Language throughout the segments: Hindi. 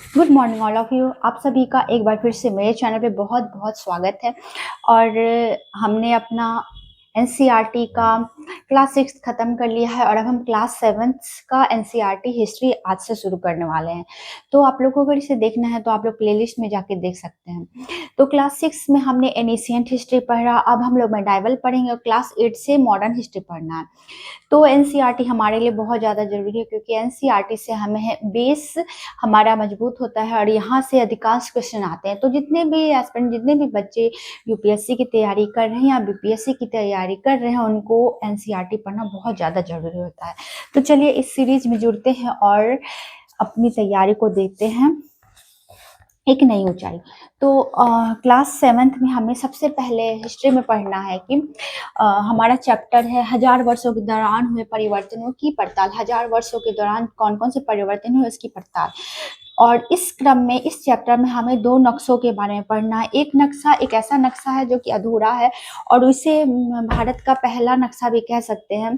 Good morning all of you. आप सभी का एक बार फिर से मेरे चैनल पे बहुत बहुत स्वागत है। और हमने अपना एनसीईआरटी का क्लास 6 खत्म कर लिया है और अब हम क्लास 7 का एनसीईआरटी हिस्ट्री आज से शुरू करने वाले हैं। तो आप लोगों को अगर इसे देखना है तो आप लोग प्लेलिस्ट में जाके देख सकते हैं। तो क्लास 6 में हमने एनिशिएंट हिस्ट्री पढ़ा, अब हम लोग मेडाइवल पढ़ेंगे और क्लास 8 से मॉडर्न हिस्ट्री पढ़ना है। तो एनसीईआरटी हमारे लिए बहुत ज़्यादा ज़रूरी है क्योंकि एनसीईआरटी से हमें बेस हमारा मजबूत होता है और यहाँ से अधिकांश क्वेश्चन आते हैं। तो जितने भी एस्पिरेंट, जितने भी बच्चे यूपीएससी की तैयारी कर रहे हैं या बीपीएससी की तैयारी कर रहे हैं, उनको एनसीईआरटी पढ़ना बहुत ज़्यादा ज़रूरी होता है। तो चलिए इस सीरीज में जुड़ते हैं और अपनी तैयारी को देखते हैं एक नई ऊंचाई। तो क्लास 7th में हमें सबसे पहले हिस्ट्री में पढ़ना है कि हमारा चैप्टर है 1000 वर्षों के दौरान हुए परिवर्तनों की पड़ताल। 1000 वर्षों के दौरान कौन कौन से परिवर्तन हुए उसकी पड़ताल। और इस क्रम में, इस चैप्टर में हमें 2 नक्शों के बारे में पढ़ना है। एक नक्शा एक ऐसा नक्शा है जो कि अधूरा है और उसे भारत का पहला नक्शा भी कह सकते हैं।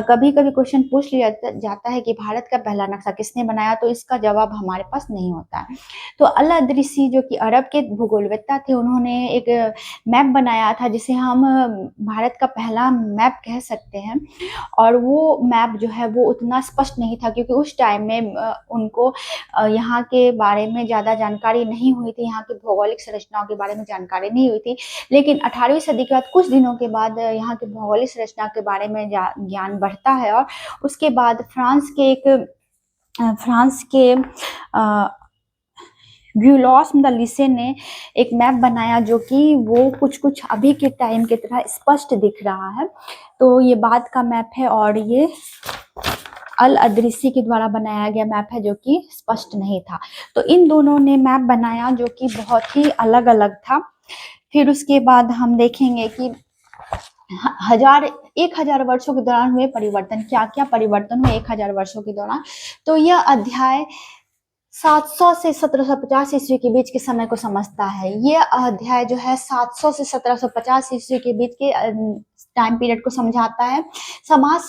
कभी कभी क्वेश्चन पूछ लिया जाता है कि भारत का पहला नक्शा किसने बनाया, तो इसका जवाब हमारे पास नहीं होता है। तो अल अदरीसी जो कि अरब के भूगोलवेत्ता थे, उन्होंने एक मैप बनाया था जिसे हम भारत का पहला मैप कह सकते हैं। और वो मैप जो है वो उतना स्पष्ट नहीं था क्योंकि उस टाइम में उनको यहाँ के बारे में ज़्यादा जानकारी नहीं हुई थी, यहाँ की भौगोलिक संरचनाओं के बारे में जानकारी नहीं हुई थी। लेकिन 18वीं सदी के बाद, कुछ दिनों के बाद, यहाँ की भौगोलिक संरचना के बारे में ज्ञान बढ़ता है और उसके बाद फ्रांस के ग्यूलॉस लिसे ने एक मैप बनाया जो कि वो कुछ कुछ अभी के टाइम की तरह स्पष्ट दिख रहा है। तो ये बाद का मैप है और ये अल अदरीसी के द्वारा बनाया गया मैप है जो कि स्पष्ट नहीं था। तो इन दोनों ने मैप बनाया जो कि बहुत ही अलग अलग था। फिर उसके बाद हम देखेंगे कि 1000 वर्षों के दौरान हुए परिवर्तन, क्या क्या परिवर्तन हुए 1000 वर्षों के दौरान। तो यह अध्याय 700 से 1750 ईस्वी के बीच के समय को समझता है। ये अध्याय जो है 700 से 1750 ईस्वी के बीच के टाइम पीरियड को समझाता है। समाज,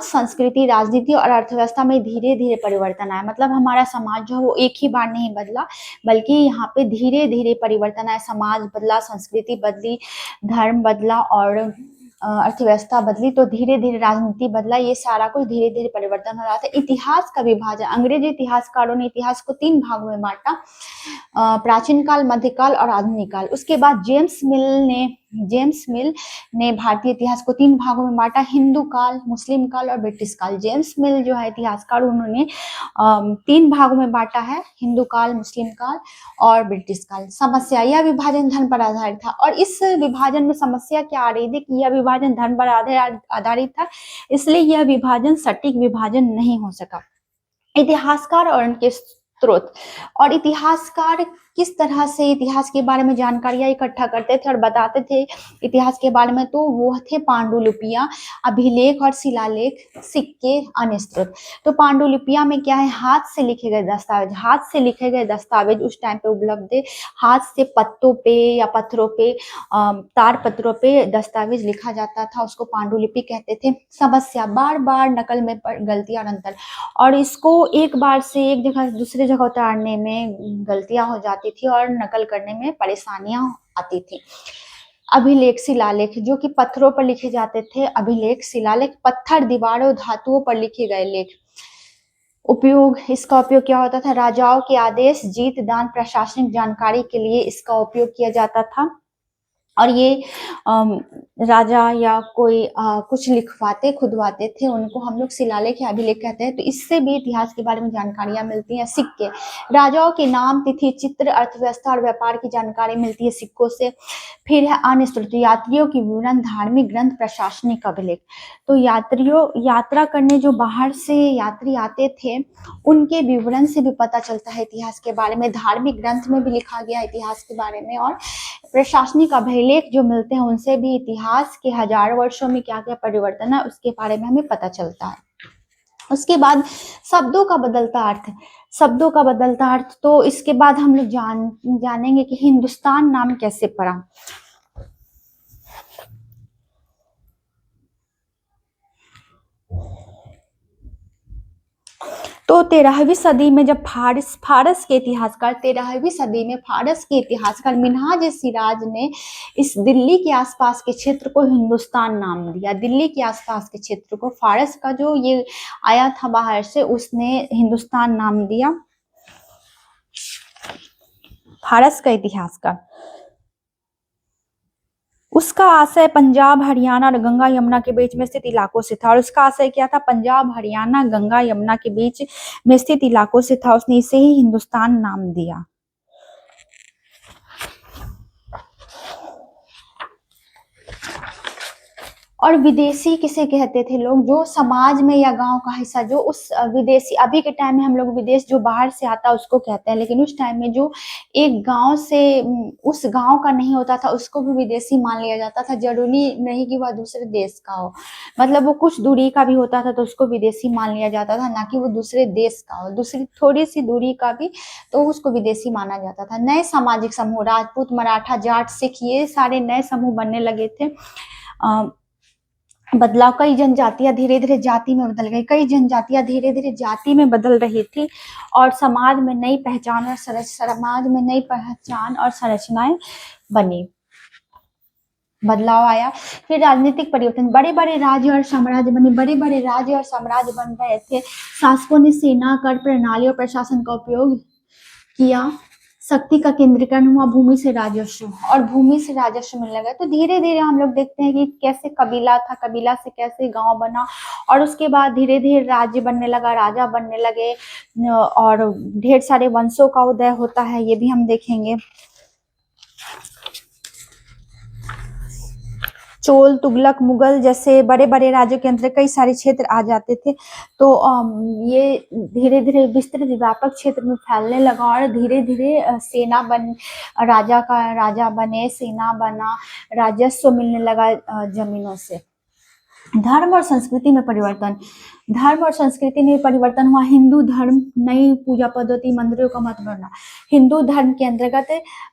संस्कृति, राजनीति और अर्थव्यवस्था में धीरे धीरे परिवर्तन आया। मतलब हमारा समाज जो है वो एक ही बार नहीं बदला, बल्कि यहाँ पे धीरे धीरे परिवर्तन आया। समाज बदला, संस्कृति बदली, धर्म बदला और अर्थव्यवस्था बदली। तो धीरे धीरे राजनीति बदला, ये सारा कुछ धीरे धीरे परिवर्तन हो रहा था। इतिहास का विभाजन, अंग्रेजी इतिहासकारों ने इतिहास को 3 भागों में बांटा, प्राचीन काल, मध्यकाल और आधुनिक काल। उसके बाद जेम्स मिल ने भारतीय इतिहास को 3 भागों में बांटा, हिंदू काल, मुस्लिम काल और ब्रिटिश काल। जेम्स मिल जो है इतिहासकार, उन्होंने 3 भागों में बांटा है, हिंदू काल, मुस्लिम काल और ब्रिटिश काल। समस्या, यह विभाजन धर्म पर आधारित था और इस विभाजन में समस्या क्या आ रही थी कि यह विभाजन धर्म पर आधारित था, इसलिए यह विभाजन सटीक विभाजन नहीं हो सका। इतिहासकार और उनके स्रोत, और इतिहासकार किस तरह से इतिहास के बारे में जानकारियां इकट्ठा करते थे और बताते थे इतिहास के बारे में, तो वो थे पांडुलिपियां, अभिलेख और शिलालेख, सिक्के, अन्य स्रोत। तो पांडुलिपियां में क्या है, हाथ से लिखे गए दस्तावेज। हाथ से लिखे गए दस्तावेज उस टाइम पे उपलब्ध थे। हाथ से पत्तों पे या पत्थरों पे, तार पत्रों पे दस्तावेज लिखा जाता था, उसको पांडुलिपि कहते थे। समस्या, बार बार नकल में गलतियां और अंतर, और इसको एक बार से एक जगह से दूसरी जगह उतारने में गलतियां हो जाती थी और नकल करने में परेशानियां आती थी। अभिलेख, शिलालेख जो कि पत्थरों पर लिखे जाते थे। अभिलेख, शिलालेख, पत्थर, दीवारों, धातुओं पर लिखे गए लेख। उपयोग, इसका उपयोग क्या होता था, राजाओं के आदेश, जीत, दान, प्रशासनिक जानकारी के लिए इसका उपयोग किया जाता था। और ये राजा या कोई कुछ लिखवाते, खुदवाते थे, उनको हम लोग शिलालेख या अभिलेख कहते हैं। तो इससे भी इतिहास के बारे में जानकारियां मिलती हैं। सिक्के, राजाओं के नाम, तिथि, चित्र, अर्थव्यवस्था और व्यापार की जानकारी मिलती है सिक्कों से। फिर है अन्य स्रोत, यात्रियों की विवरण, धार्मिक ग्रंथ, प्रशासनिक अभिलेख। तो यात्रा करने जो बाहर से यात्री आते थे, उनके विवरण से भी पता चलता है इतिहास के बारे में। धार्मिक ग्रंथ में भी लिखा गया इतिहास के बारे में, और प्रशासनिक अभिलेख जो मिलते हैं उनसे भी इतिहास के 1000 वर्षों में क्या क्या परिवर्तन है उसके बारे में हमें पता चलता है। उसके बाद शब्दों का बदलता अर्थ। शब्दों का बदलता अर्थ, तो इसके बाद हम लोग जानेंगे कि हिंदुस्तान नाम कैसे पड़ा। तो तो 13वीं सदी में जब फारस के इतिहासकार 13वीं सदी में फारस के इतिहासकार मिन्हाज सिराज ने इस दिल्ली के आसपास के क्षेत्र को हिंदुस्तान नाम दिया। दिल्ली के आसपास के क्षेत्र को फारस का जो ये आया था बाहर से, उसने हिंदुस्तान नाम दिया। फारस का इतिहासकार, उसका आशय पंजाब, हरियाणा और गंगा यमुना के बीच में स्थित इलाकों से था। और उसका आशय क्या था? पंजाब, हरियाणा, गंगा यमुना के बीच में स्थित इलाकों से था। उसने इसे ही हिंदुस्तान नाम दिया। और विदेशी किसे कहते थे लोग? जो समाज में या गांव का हिस्सा, जो उस विदेशी, अभी के टाइम में हम लोग विदेश जो बाहर से आता है उसको कहते हैं, लेकिन उस टाइम में जो एक गांव से उस गांव का नहीं होता था उसको भी विदेशी मान लिया जाता था। जरूरी नहीं कि वह दूसरे देश का हो, मतलब वो कुछ दूरी का भी होता था तो उसको विदेशी मान लिया जाता था, ना कि वो दूसरे देश का हो। दूसरी थोड़ी सी दूरी का भी तो उसको विदेशी माना जाता था। नए सामाजिक समूह, राजपूत, मराठा, जाट, सिख, ये सारे नए समूह बनने लगे थे। बदलाव, कई जनजातियां धीरे धीरे जाति में बदल गई, कई जनजातियां धीरे धीरे जाति में बदल रही थी और समाज में नई पहचान और संरचनाएं बनी, बदलाव आया। फिर राजनीतिक परिवर्तन, बड़े बड़े राज्य और साम्राज्य बने, बड़े बड़े राज्य और साम्राज्य बन रहे थे। शासकों ने सेना, कर प्रणाली और प्रशासन का उपयोग किया। शक्ति का केंद्रीकरण हुआ, भूमि से राजस्व, और भूमि से राजस्व मिलने लगा। तो धीरे धीरे हम लोग देखते हैं कि कैसे कबीला था, कबीला से कैसे गांव बना, और उसके बाद धीरे धीरे राज्य बनने लगा, राजा बनने लगे, और ढेर सारे वंशों का उदय होता है, ये भी हम देखेंगे। चोल, तुगलक, मुगल जैसे बड़े बड़े राज्यों के अंदर कई सारे क्षेत्र आ जाते थे। तो ये धीरे धीरे विस्तृत व्यापक क्षेत्र में फैलने लगा और धीरे धीरे राजा बने, सेना बना, राजस्व मिलने लगा जमीनों से। धर्म और संस्कृति में परिवर्तन, धर्म और संस्कृति में परिवर्तन हुआ। हिंदू धर्म, नई पूजा पद्धति, मंदिरों का महत्व बढ़ा। हिंदू धर्म के अंतर्गत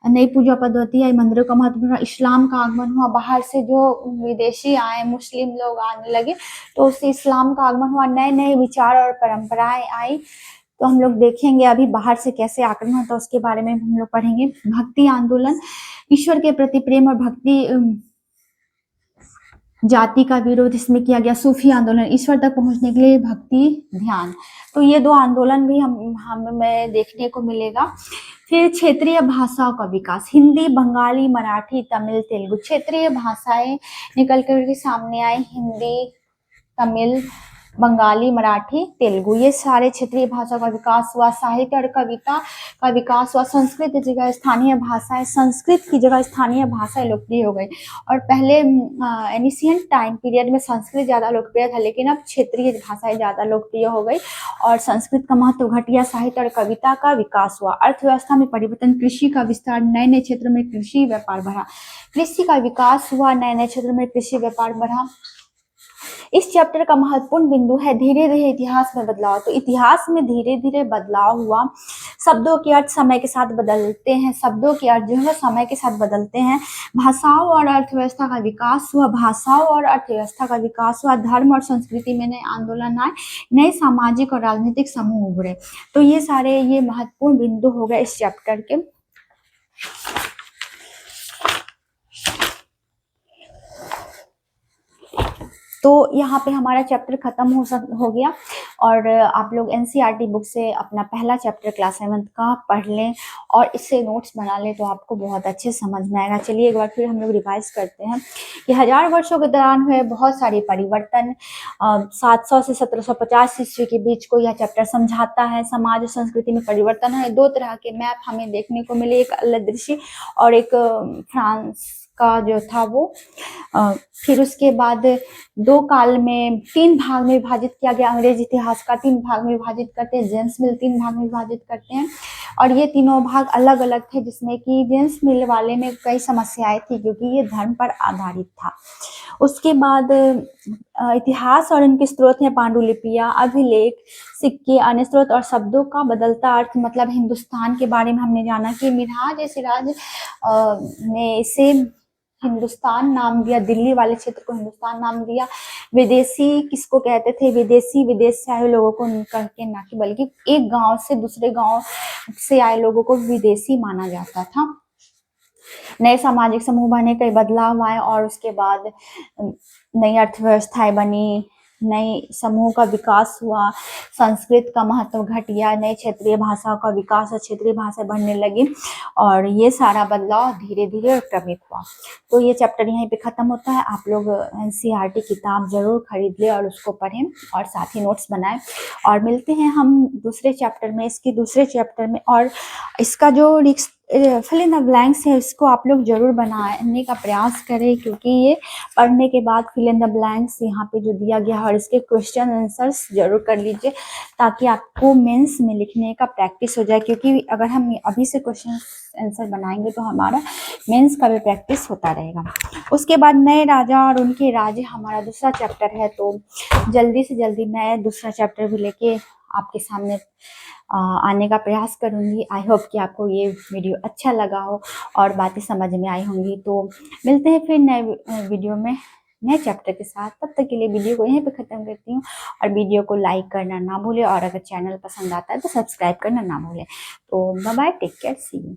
नई पूजा पद्धति या मंदिरों का महत्व बढ़ा। इस्लाम का आगमन हुआ, बाहर से जो विदेशी आए, मुस्लिम लोग आने लगे तो उससे इस्लाम का आगमन हुआ। नए नए विचार और परंपराएं आई। तो हम लोग देखेंगे अभी बाहर से कैसे आक्रमण होता है उसके बारे में हम लोग पढ़ेंगे। भक्ति आंदोलन, ईश्वर के प्रति प्रेम और भक्ति, जाति का विरोध इसमें किया गया। सूफी आंदोलन, ईश्वर तक पहुंचने के लिए भक्ति, ध्यान। तो ये दो आंदोलन भी हमें देखने को मिलेगा। फिर क्षेत्रीय भाषाओं का विकास, हिंदी, बंगाली, मराठी, तमिल, तेलुगु, क्षेत्रीय भाषाएं निकल कर के सामने आई। हिंदी, तमिल, बंगाली, मराठी, तेलुगु, ये सारे क्षेत्रीय भाषा का विकास हुआ। साहित्य और कविता का विकास हुआ। संस्कृत की जगह स्थानीय भाषाएं, संस्कृत की जगह स्थानीय भाषाएं लोकप्रिय हो गई। और पहले एनिशियंट टाइम पीरियड में संस्कृत ज्यादा लोकप्रिय था, लेकिन अब क्षेत्रीय भाषाएं ज्यादा लोकप्रिय हो गई और संस्कृत का महत्व घट गया। साहित्य और कविता का विकास हुआ। अर्थव्यवस्था में परिवर्तन, कृषि का विस्तार, नए नए क्षेत्रों में कृषि व्यापार बढ़ा। कृषि का विकास हुआ, नए नए क्षेत्रों में कृषि व्यापार बढ़ा। इस चैप्टर का महत्वपूर्ण बिंदु है धीरे धीरे इतिहास में बदलाव। तो इतिहास में धीरे धीरे बदलाव हुआ। शब्दों के अर्थ समय के साथ बदलते हैं, शब्दों के अर्थ जो है समय के साथ बदलते हैं। भाषाओं और अर्थव्यवस्था का विकास हुआ, भाषाओं और अर्थव्यवस्था का विकास हुआ। धर्म और संस्कृति में नए आंदोलन आए, नए सामाजिक और राजनीतिक समूह उभरे। तो ये सारे ये महत्वपूर्ण बिंदु हो गए इस चैप्टर के। तो यहाँ पे हमारा चैप्टर खत्म हो गया और आप लोग एनसीईआरटी बुक से अपना पहला चैप्टर क्लास 7th का पढ़ लें और इससे नोट्स बना लें तो आपको बहुत अच्छे समझ में आएगा। चलिए एक बार फिर हम लोग रिवाइज करते हैं कि 1000 वर्षों के दौरान हुए बहुत सारे परिवर्तन। 700 से 1750 ईस्वी के बीच को यह चैप्टर समझाता है। समाज और संस्कृति में परिवर्तन है। 2 तरह के मैप हमें देखने को मिले, एक अल्दृशी और एक फ्रांस का जो था वो। फिर उसके बाद 2 काल में 3 भाग में विभाजित किया गया। अंग्रेज इतिहास का 3 भाग में विभाजित करते हैं, जेम्स मिल 3 भाग में विभाजित करते हैं और ये तीनों भाग अलग अलग थे, जिसमें कि जेम्स मिल वाले में कई समस्याएं थी क्योंकि ये धर्म पर आधारित था। उसके बाद इतिहास और इनके स्रोत हैं पांडुलिपियां, अभिलेख, सिक्के, अन्य स्रोत और शब्दों का बदलता अर्थ। मतलब हिंदुस्तान के बारे में हमने जाना कि मिन्हाज सिराज ने इसे हिंदुस्तान नाम दिया, दिल्ली वाले क्षेत्र को हिंदुस्तान नाम दिया। विदेशी किसको कहते थे? विदेशी विदेश से आए लोगों को कह के ना कि बल्कि एक गांव से दूसरे गांव से आए लोगों को विदेशी माना जाता था। नए सामाजिक समूह बने, कई बदलाव आए और उसके बाद नई अर्थव्यवस्थाएं बनी, नई समूह का विकास हुआ, संस्कृत का महत्व घट गया, नई क्षेत्रीय भाषाओं का विकास और क्षेत्रीय भाषा बढ़ने लगी और ये सारा बदलाव धीरे धीरे और क्रमिक हुआ। तो ये चैप्टर यहीं पे खत्म होता है। आप लोग एनसीईआरटी किताब जरूर खरीद ले और उसको पढ़ें और साथ ही नोट्स बनाएं और मिलते हैं हम दूसरे चैप्टर में, इसके दूसरे चैप्टर में। और इसका जो फिल इन द ब्लैंक्स है इसको आप लोग जरूर बनाने का प्रयास करें, क्योंकि ये पढ़ने के बाद फिल इन द ब्लैंक्स यहाँ पे जो दिया गया है और इसके क्वेश्चन आंसर्स जरूर कर लीजिए ताकि आपको मेंस में लिखने का प्रैक्टिस हो जाए। क्योंकि अगर हम अभी से क्वेश्चन आंसर बनाएंगे तो हमारा मेंस का भी प्रैक्टिस होता रहेगा। उसके बाद नए राजा और उनके राज्य हमारा दूसरा चैप्टर है, तो जल्दी से जल्दी मैं दूसरा चैप्टर भी लेके आपके सामने आने का प्रयास करूंगी। आई होप कि आपको ये वीडियो अच्छा लगा हो और बातें समझ में आई होंगी। तो मिलते हैं फिर नए वीडियो में नए चैप्टर के साथ। तब तक के लिए वीडियो को यहीं पे ख़त्म करती हूँ और वीडियो को लाइक करना ना भूलें और अगर चैनल पसंद आता है तो सब्सक्राइब करना ना भूलें। तो bye bye, take care, see you.